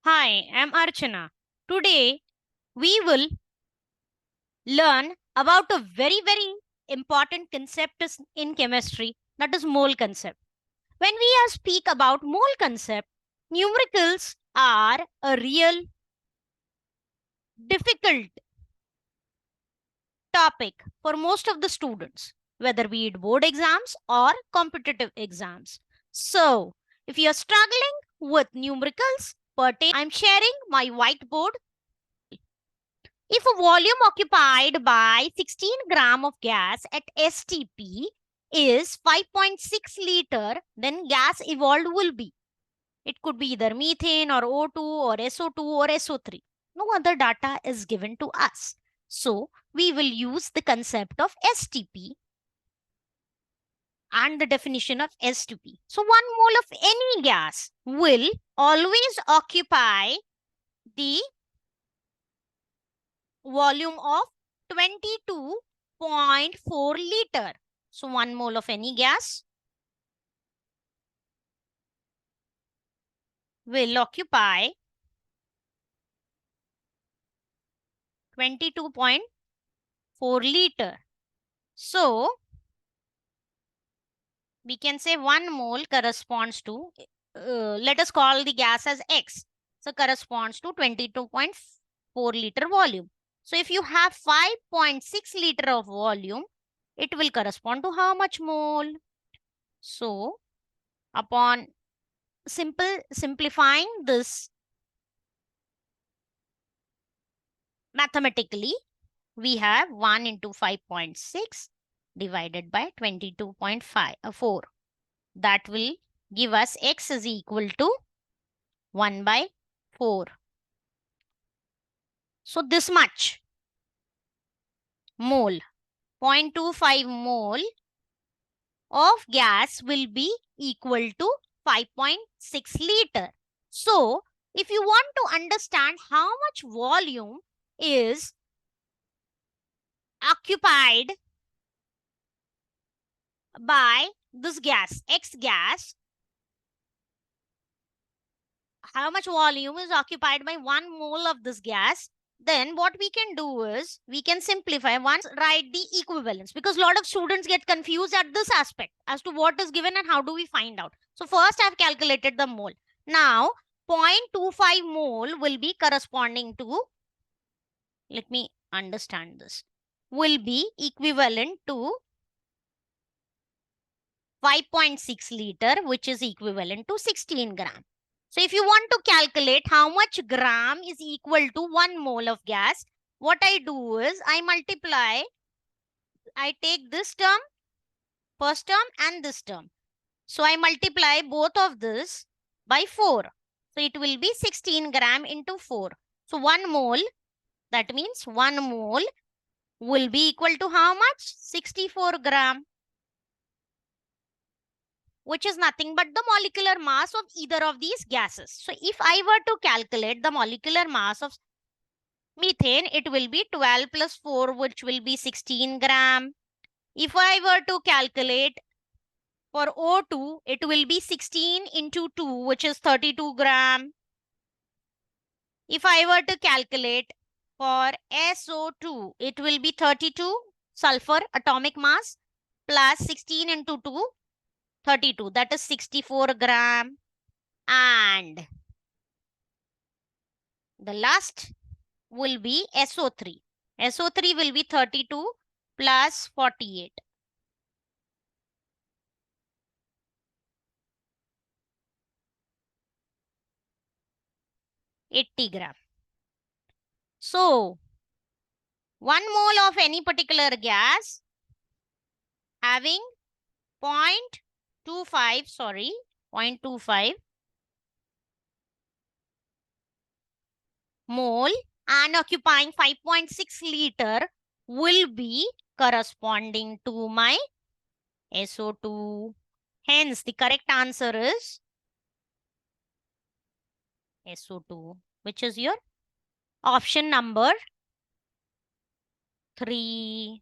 Hi, I'm Archana. Today we will learn about a very important concept in chemistry, that is mole concept. When we speak about mole concept, numericals are a real difficult topic for most of the students, whether be it board exams or competitive exams. So, if you are struggling with numericals pertain, I'm sharing my whiteboard. If a volume occupied by 16 gram of gas at STP is 5.6 liter, then gas evolved will be. It could be either methane or O2 or SO2 or SO3. No other data is given to us. So we will use the concept of STP and the definition of STP. So 1 mole of any gas will always occupy the volume of 22.4 liter. So 1 mole of any gas will occupy 22.4 liter. So we can say 1 mole corresponds to, let us call the gas as X. So corresponds to 22.4 liter volume. So if you have 5.6 liter of volume, it will correspond to how much mole? So upon simplifying this mathematically, we have 1 into 5.6 divided by 22.4. That will give us X is equal to 1 by 4. So this much mole, 0.25 mole of gas will be equal to 5.6 liter. So if you want to understand how much volume is occupied by this gas, X gas, how much volume is occupied by 1 mole of this gas, then what we can do is we can simplify once, write the equivalence, because a lot of students get confused at this aspect as to what is given and how do we find out. So first I've calculated the mole. Now 0.25 mole will be corresponding to, let me understand this, will be equivalent to 5.6 liter, which is equivalent to 16 gram. So if you want to calculate how much gram is equal to 1 mole of gas, what I do is I multiply, I take this term, first term and this term. So I multiply both of this by 4. So it will be 16 gram into 4. So 1 mole, that means 1 mole will be equal to how much? 64 gram. Which is nothing but the molecular mass of either of these gases. So if I were to calculate the molecular mass of methane, it will be 12 plus 4, which will be 16 gram. If I were to calculate for O2, it will be 16 into 2, which is 32 gram. If I were to calculate for SO2, it will be 32 sulfur atomic mass plus 16 into 2, 32. That is 64 gram. And the last will be SO3. SO3 will be 32 plus 48. 80 gram. So 1 mole of any particular gas having 0.25 mole and occupying 5.6 liter will be corresponding to my SO2. Hence, the correct answer is SO2, which is your option number 3.